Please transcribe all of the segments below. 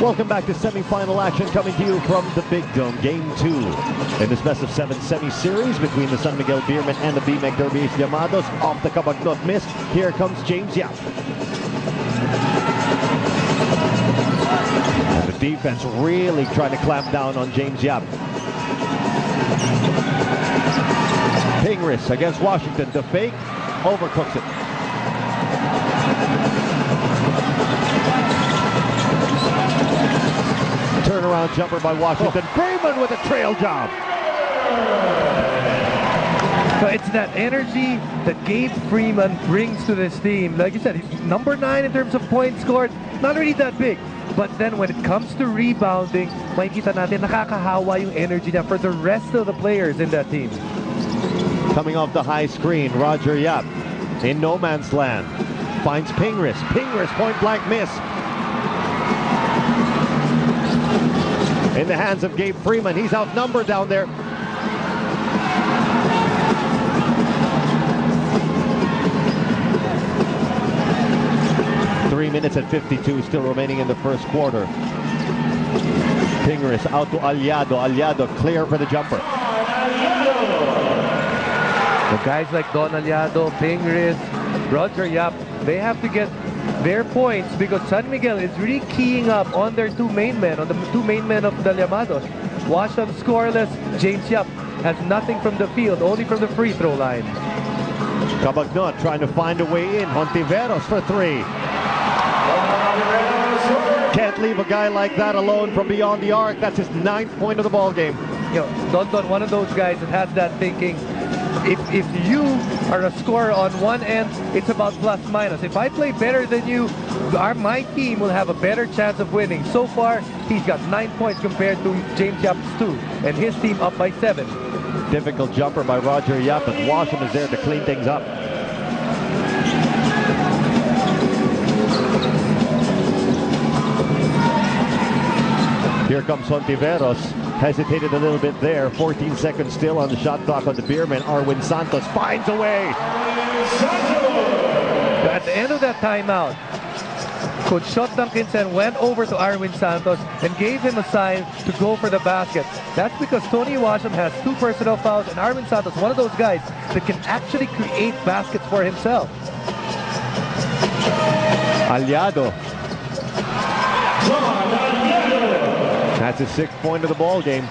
Welcome back to semi-final action coming to you from the Big Dome. Game 2 in this best-of-7 semi-series between the San Miguel Beermen and the BMEC Derby Ace Llamados. Off the Cabagnot miss. Here comes James Yap. And the defense really trying to clamp down on James Yap. Pingris against Washington. The fake overcooks it. Turnaround jumper by Washington. Freeman with a trail job. So it's that energy that Gabe Freeman brings to this team. Like you said, he's number 9 in terms of points scored. Not really that big. But then when it comes to rebounding, makikita natin nakakahawa yung energy niya for the rest of the players in that team. Coming off the high screen, Roger Yap in no man's land. Finds Pingris. Pingris point blank miss. In the hands of Gabe Freeman. He's outnumbered down there. Three minutes and 52 still remaining in the first quarter. Pingris out to Aliado. Aliado clear for the jumper. The guys like Don Aliado, Pingris, Roger Yap, they have to get their points because San Miguel is really keying up on their two main men, on the two main men of the Llamados. Washam scoreless, James Yap has nothing from the field, only from the free throw line. Cabagnot trying to find a way in. Hontiveros for 3. Can't leave a guy like that alone from beyond the arc. That's his 9th point of the ball game. You know, Don, one of those guys that has that thinking. If you are a scorer on one end, it's about plus minus. If I play better than you, my team will have a better chance of winning. So far, he's got 9 points compared to James Yap's 2, and his team up by 7. Difficult jumper by Roger Yap, but Washam is there to clean things up. Here comes Hontiveros. Hesitated a little bit there. 14 seconds still on the shot clock on the Beermen. Arwin Santos finds a way. At the end of that timeout, Coach Shot Duncanson went over to Arwin Santos and gave him a sign to go for the basket. That's because Tony Washam has 2 personal fouls, and Arwin Santos, one of those guys that can actually create baskets for himself. Aliado. That's his 6th point of the ball game.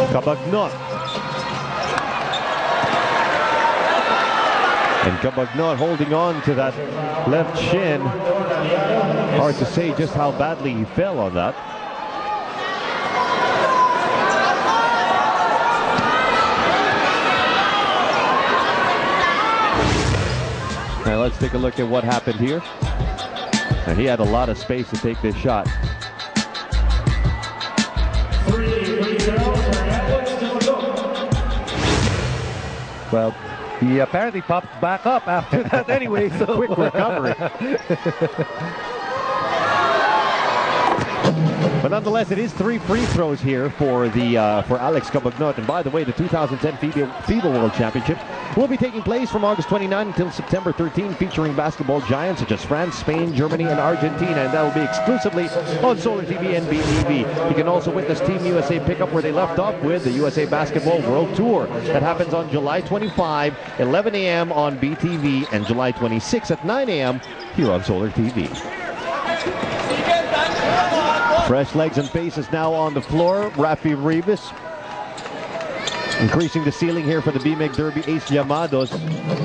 Cabagnot. And Cabagnot holding on to that left shin. Hard to say just how badly he fell on that. Now let's take a look at what happened here. And he had a lot of space to take this shot. Well, he apparently popped back up after that anyway. So quick recovery. But nonetheless, it is 3 free throws here for Alex Cabagnot. And by the way, the 2010 FIBA World Championships will be taking place from August 29 until September 13, featuring basketball giants such as France, Spain, Germany, and Argentina. And that will be exclusively on Solar TV and BTV. You can also witness Team USA pick up where they left off with the USA Basketball World Tour. That happens on July 25, 11 a.m. on BTV, and July 26 at 9 a.m. here on Solar TV. Fresh legs and faces now on the floor. Rafi Rivas increasing the ceiling here for the BMEC Derby Ace Llamados.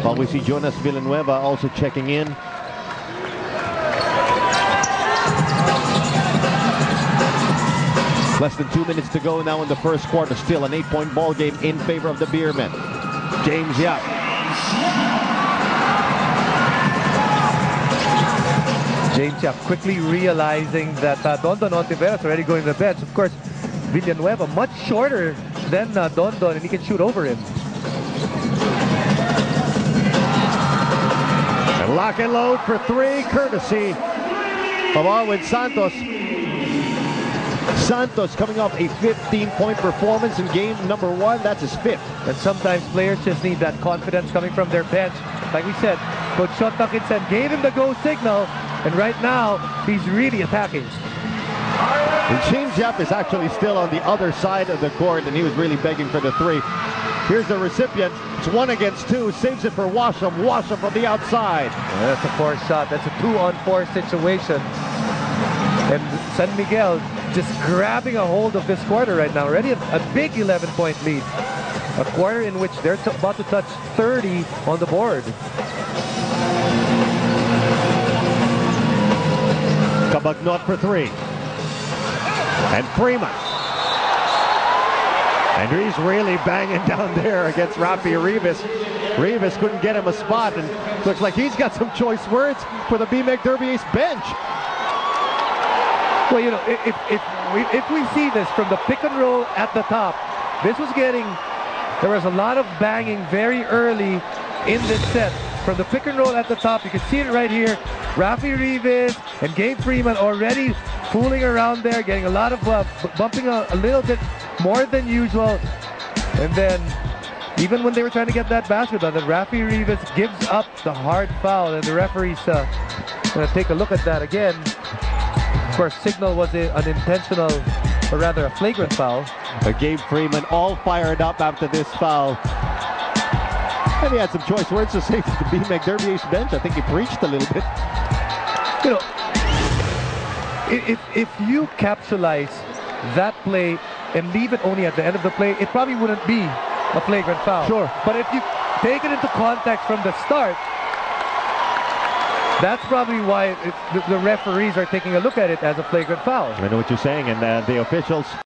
While we see Jonas Villanueva also checking in. Less than 2 minutes to go now in the first quarter. Still an 8-point ball game in favor of the Beermen. James Yap. James Yap quickly realizing that Don Hontiveros is already going to the bench. Of course, Villanueva much shorter than Don, and he can shoot over him. And lock and load for 3, courtesy of Arwin Santos. Santos coming off a 15-point performance in game number 1. That's his 5th. And sometimes players just need that confidence coming from their bench. Like we said, Coach Sean Tuckinson gave him the go signal, and right now, he's really attacking. The changeup is actually still on the other side of the court, and he was really begging for the 3. Here's the recipient. It's 1 against 2. Saves it for Washam. Washam from the outside. Yeah, that's a forced shot. That's a 2-on-4 situation. And San Miguel just grabbing a hold of this quarter right now. Already a big 11-point lead. A quarter in which they're about to touch 30 on the board. Cabagnot for 3. And Freeman. And he's really banging down there against Rafi Rivas. Rivas couldn't get him a spot, and looks like he's got some choice words for the BMEC Derby Ace bench. Well, you know, if we see this from the pick and roll at the top, there was a lot of banging very early in this set. From the pick and roll at the top, you can see it right here. Rafi Rivas and Gabe Freeman already fooling around there, getting a lot of bumping a little bit more than usual. And then, even when they were trying to get that basket on, then Rafi Rivas gives up the hard foul, and the referee's going to take a look at that again. Of course, signal was an intentional, or rather a flagrant foul. Gabe Freeman all fired up after this foul. And he had some choice words to say to the BMEC Derby Ace bench. I think he preached a little bit. You know, if you capsulize that play and leave it only at the end of the play, it probably wouldn't be a flagrant foul. Sure. But if you take it into context from the start, that's probably why the referees are taking a look at it as a flagrant foul. I know what you're saying, and the officials